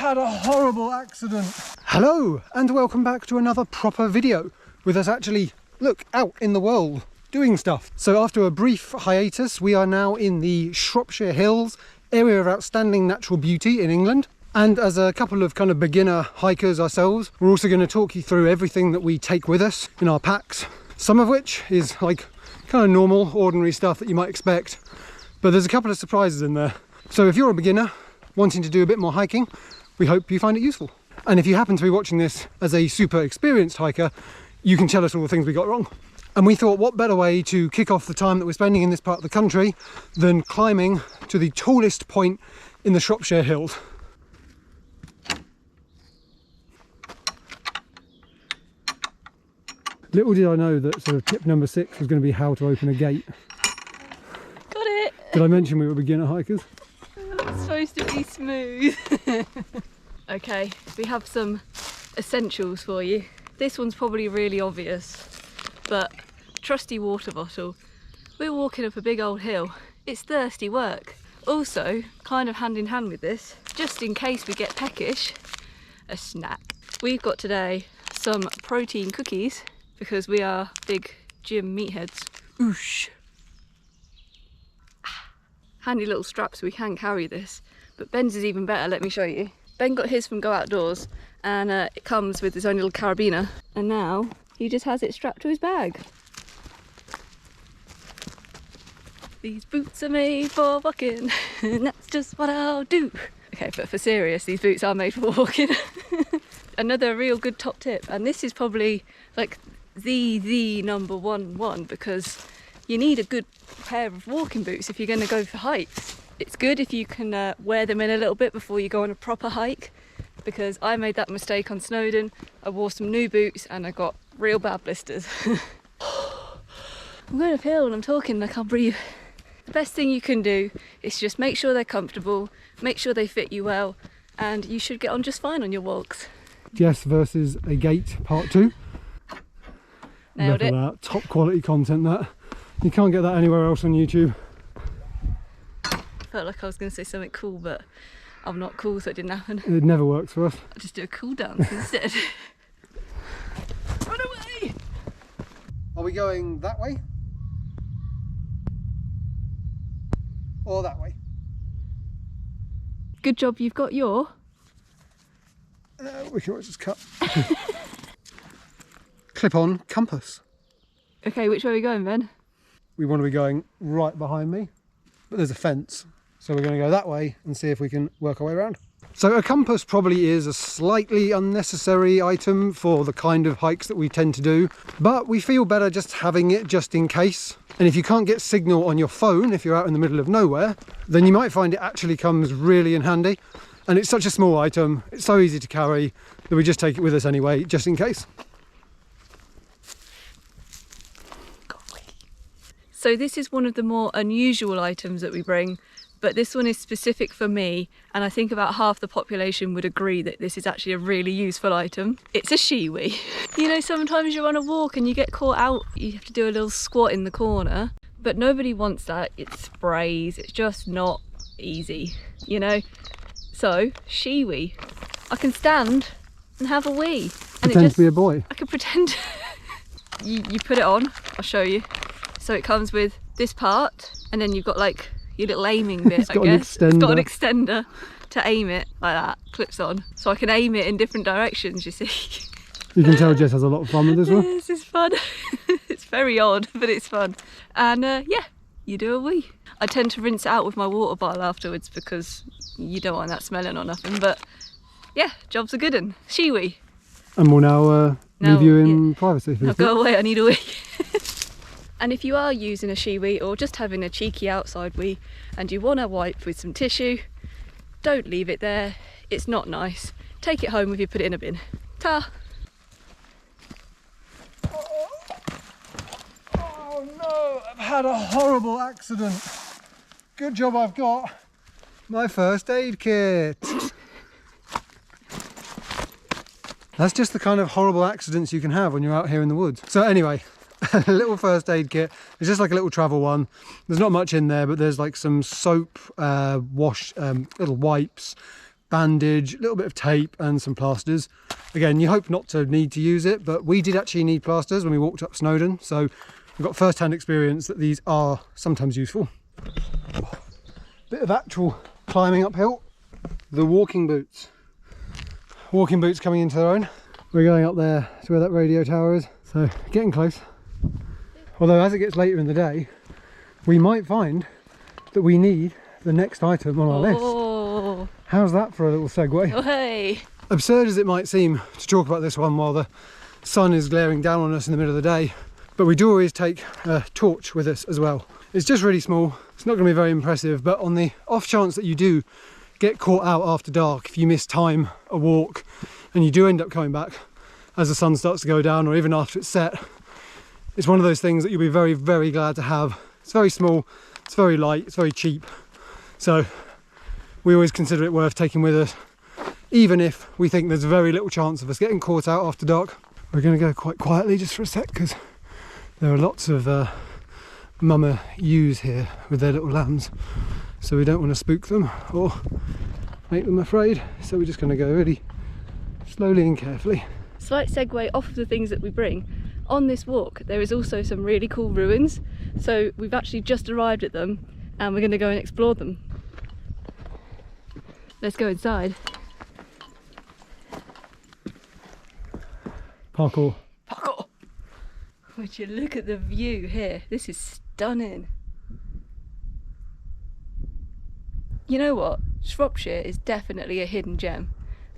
had a horrible accident. Hello and welcome back to another proper video with us actually, look, out in the world doing stuff. So after a brief hiatus, we are now in the Shropshire Hills, area of outstanding natural beauty in England. And as a couple of kind of beginner hikers ourselves, we're also going to talk you through everything that we take with us in our packs. Some of which is like kind of normal, ordinary stuff that you might expect. But there's a couple of surprises in there. So if you're a beginner wanting to do a bit more hiking, we hope you find it useful. And if you happen to be watching this as a super experienced hiker, you can tell us all the things we got wrong. And we thought, what better way to kick off the time that we're spending in this part of the country than climbing to the tallest point in the Shropshire Hills. Little did I know that sort of tip number 6 was going to be how to open a gate. Got it! Did I mention we were beginner hikers? It's supposed to be smooth. Okay, we have some essentials for you. This one's probably really obvious, but trusty water bottle. We're walking up a big old hill. It's thirsty work. Also, kind of hand in hand with this, just in case we get peckish, a snack. We've got today some protein cookies because we are big gym meatheads. Oosh. Handy little straps, we can carry this, but Ben's is even better, let me show you. Ben got his from Go Outdoors and it comes with his own little carabiner, and now he just has it strapped to his bag. These boots are made for walking and that's just what I'll do. Okay, but for serious, these boots are made for walking. Another real good top tip, and this is probably like the number one, because you need a good pair of walking boots if you're going to go for hikes. It's good if you can wear them in a little bit before you go on a proper hike, because I made that mistake on Snowdon. I wore some new boots and I got real bad blisters. I'm going uphill and I'm talking and I can't breathe. The best thing you can do is just make sure they're comfortable, make sure they fit you well, and you should get on just fine on your walks. Jess versus a gate part 2. Nailed it. That. Top quality content that. You can't get that anywhere else on YouTube. Felt like I was going to say something cool, but I'm not cool, so it didn't happen. It never works for us. I'll just do a cool dance instead. Run away! Are we going that way? Or that way? Good job you've got your... We can always just cut. Clip-on compass. Okay, which way are we going, Ben? We want to be going right behind me, but there's a fence. So we're going to go that way and see if we can work our way around. So a compass probably is a slightly unnecessary item for the kind of hikes that we tend to do, but we feel better just having it just in case. And if you can't get signal on your phone, if you're out in the middle of nowhere, then you might find it actually comes really in handy. And it's such a small item, it's so easy to carry, that we just take it with us anyway, just in case. So this is one of the more unusual items that we bring, but this one is specific for me, and I think about half the population would agree that this is actually a really useful item. It's a shiwi. You know, sometimes you're on a walk and you get caught out, you have to do a little squat in the corner, but nobody wants that. It sprays, it's just not easy, you know? So, shiwi. I can stand and have a wee. And Pretend to be a boy. I can pretend. you put it on, I'll show you. So it comes with this part, and then you've got like your little aiming bit, It's got an extender to aim it like that, clips on. So I can aim it in different directions, you see. You can tell Jess has a lot of fun with this one. This is fun. It's very odd, but it's fun. And yeah, you do a wee. I tend to rinse it out with my water bottle afterwards because you don't want that smelling or nothing. But yeah, job's a good one. Shiwi. And we'll now leave you in privacy. Now go away, I need a wee. And if you are using a shiwi or just having a cheeky outside wee and you want to wipe with some tissue, don't leave it there. It's not nice. Take it home with you, put it in a bin. Ta! Oh no, I've had a horrible accident. Good job I've got my first aid kit. That's just the kind of horrible accidents you can have when you're out here in the woods. So anyway, a little first aid kit. It's just like a little travel one. There's not much in there, but there's like some soap, little wipes, bandage, a little bit of tape and some plasters. Again, you hope not to need to use it, but we did actually need plasters when we walked up Snowdon, so we've got first-hand experience that these are sometimes useful. Bit of actual climbing uphill. The walking boots. Walking boots coming into their own. We're going up there to where that radio tower is, so getting close. Although as it gets later in the day, we might find that we need the next item on our list. How's that for a little segue? Oh, hey. Absurd as it might seem to talk about this one while the sun is glaring down on us in the middle of the day, but we do always take a torch with us as well. It's just really small, it's not going to be very impressive, but on the off chance that you do get caught out after dark, if you miss time, a walk, and you do end up coming back as the sun starts to go down or even after it's set, it's one of those things that you'll be very, very glad to have. It's very small, it's very light, it's very cheap, so we always consider it worth taking with us, even if we think there's very little chance of us getting caught out after dark. We're going to go quite quietly just for a sec because there are lots of mama ewes here with their little lambs, so we don't want to spook them or make them afraid, so we're just going to go really slowly and carefully. Slight segue off of the things that we bring. On this walk there is also some really cool ruins, so we've actually just arrived at them and we're going to go and explore them. Let's go inside. Parkour. Parkour! Would you look at the view here? This is stunning. You know what? Shropshire is definitely a hidden gem.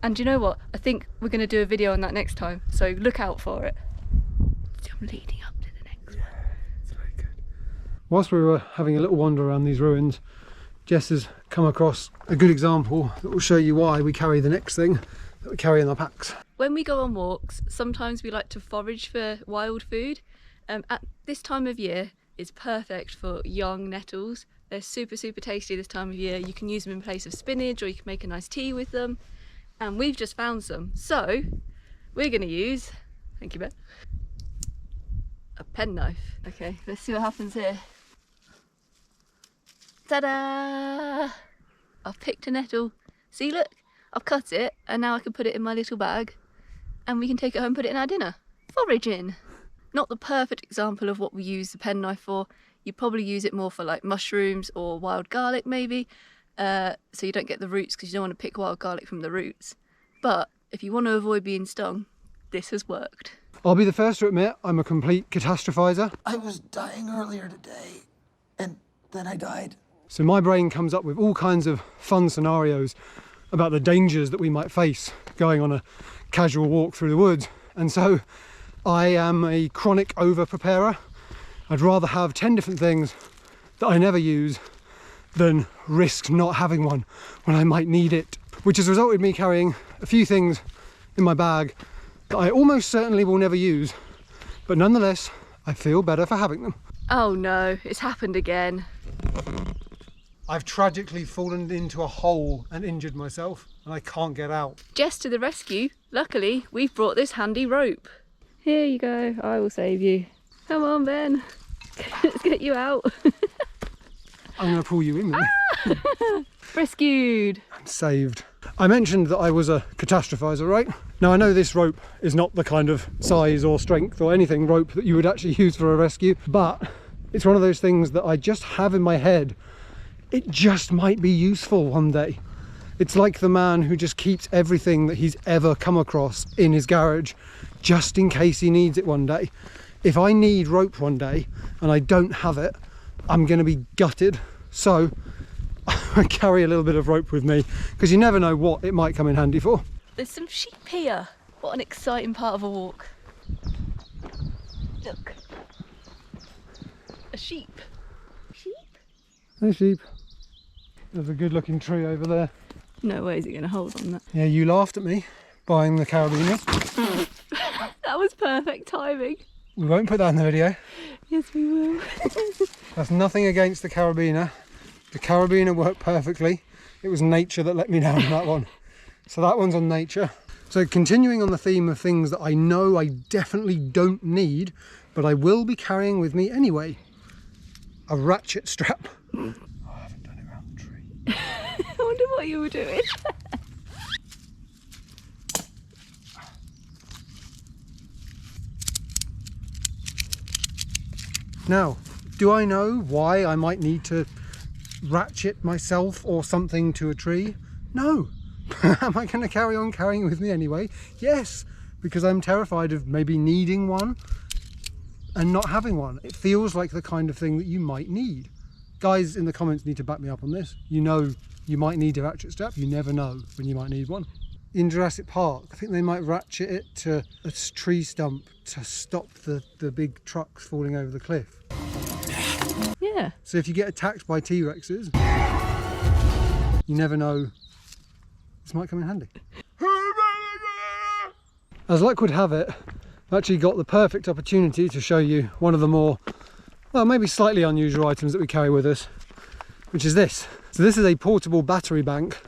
And you know what? I think we're going to do a video on that next time, so look out for it. I'm leading up to the next one. It's very good. Whilst we were having a little wander around these ruins, Jess has come across a good example that will show you why we carry the next thing that we carry in our packs. When we go on walks, sometimes we like to forage for wild food. At this time of year, it's perfect for young nettles. They're super, super tasty this time of year. You can use them in place of spinach, or you can make a nice tea with them. And we've just found some. So we're going to use, thank you, Ben, a penknife. Okay, let's see what happens here. Ta-da! I've picked a nettle. See, look, I've cut it and now I can put it in my little bag and we can take it home and put it in our dinner. Foraging. Not the perfect example of what we use the penknife for. You probably use it more for like mushrooms or wild garlic maybe, so you don't get the roots because you don't want to pick wild garlic from the roots. But if you want to avoid being stung, this has worked. I'll be the first to admit I'm a complete catastrophizer. I was dying earlier today, and then I died. So my brain comes up with all kinds of fun scenarios about the dangers that we might face going on a casual walk through the woods. And so I am a chronic over-preparer. I'd rather have 10 different things that I never use than risk not having one when I might need it. Which has resulted in me carrying a few things in my bag that I almost certainly will never use, but nonetheless, I feel better for having them. Oh no, it's happened again. I've tragically fallen into a hole and injured myself, and I can't get out. Jess to the rescue. Luckily, we've brought this handy rope. Here you go, I will save you. Come on, Ben. Let's get you out. I'm going to pull you in with me. Rescued. I'm saved. I mentioned that I was a catastrophizer, right? Now I know this rope is not the kind of size or strength or anything rope that you would actually use for a rescue, but it's one of those things that I just have in my head. It just might be useful one day. It's like the man who just keeps everything that he's ever come across in his garage just in case he needs it one day. If I need rope one day and I don't have it, I'm going to be gutted. So I carry a little bit of rope with me because you never know what it might come in handy for. There's some sheep here. What an exciting part of a walk. Look. A sheep. Sheep? Hey sheep. There's a good looking tree over there. No way is it going to hold on that. Yeah, you laughed at me buying the carabiner. That was perfect timing. We won't put that in the video. Yes, we will. That's nothing against the carabiner. The carabiner worked perfectly. It was nature that let me down on that one. So that one's on nature. So continuing on the theme of things that I know I definitely don't need, but I will be carrying with me anyway. A ratchet strap. Oh, I haven't done it around the tree. I wonder what you were doing. Now, do I know why I might need to ratchet myself or something to a tree? No. Am I going to carry on carrying it with me anyway? Yes, because I'm terrified of maybe needing one and not having one. It feels like the kind of thing that you might need. Guys in the comments need to back me up on this. You know you might need a ratchet strap. You never know when you might need one. In Jurassic Park, I think they might ratchet it to a tree stump to stop the big trucks falling over the cliff. Yeah. So if you get attacked by T-Rexes, you never know, this might come in handy. As luck would have it, I've actually got the perfect opportunity to show you one of the more, well, maybe slightly unusual items that we carry with us, which is this. So this is a portable battery bank,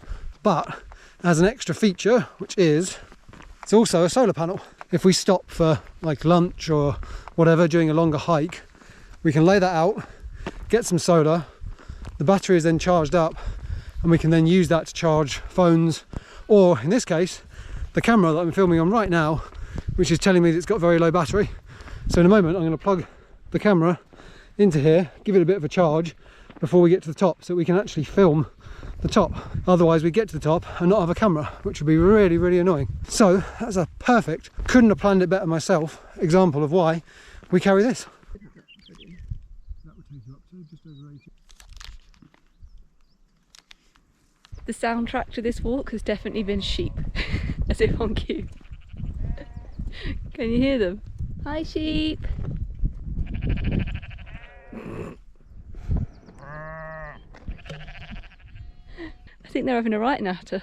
but has an extra feature, which is it's also a solar panel. If we stop for like lunch or whatever during a longer hike, we can lay that out, get some solar, the battery is then charged up, and we can then use that to charge phones, or in this case the camera that I'm filming on right now, which is telling me that it's got very low battery. So in a moment I'm going to plug the camera into here, give it a bit of a charge before we get to the top, so we can actually film the top. Otherwise we get to the top and not have a camera, which would be really, really annoying. So that's a perfect, couldn't have planned it better myself, example of why we carry this. The soundtrack to this walk has definitely been sheep, as if on cue. Can you hear them? Hi sheep! I think they're having a right natter.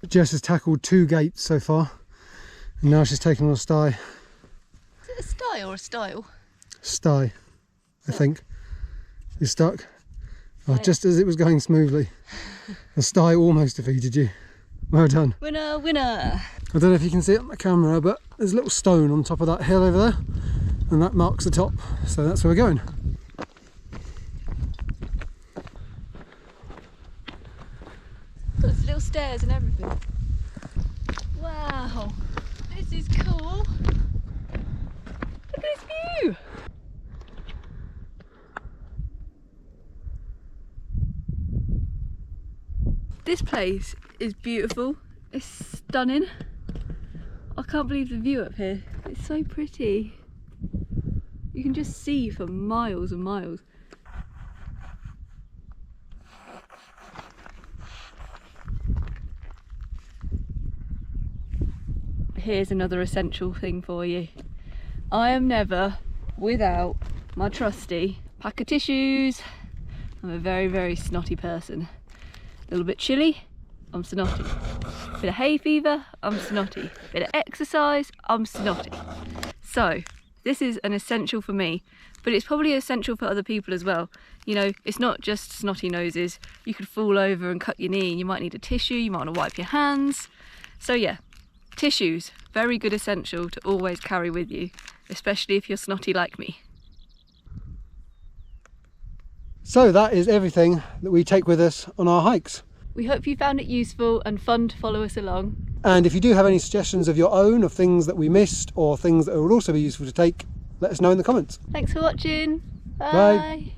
Jess has tackled 2 gates so far, and now she's taken on a sty. Is it a sty or a style? Sty, I think. You're stuck. Oh, just as it was going smoothly, the sty almost defeated you. Well done. Winner, winner! I don't know if you can see it on the camera, but there's a little stone on top of that hill over there, and that marks the top, so that's where we're going. There's little stairs and everything. Wow, this is cool. Look at this view. This place is beautiful. It's stunning. I can't believe the view up here. It's so pretty. You can just see for miles and miles. Here's another essential thing for you. I am never without my trusty pack of tissues. I'm a very, very snotty person. A little bit chilly, I'm snotty. Bit of hay fever, I'm snotty. Bit of exercise, I'm snotty. So this is an essential for me, but it's probably essential for other people as well. You know, it's not just snotty noses. You could fall over and cut your knee and you might need a tissue, you might want to wipe your hands. So yeah, tissues, very good essential to always carry with you, especially if you're snotty like me. So that is everything that we take with us on our hikes. We hope you found it useful and fun to follow us along. And if you do have any suggestions of your own, of things that we missed or things that would also be useful to take, let us know in the comments. Thanks for watching. Bye. Bye.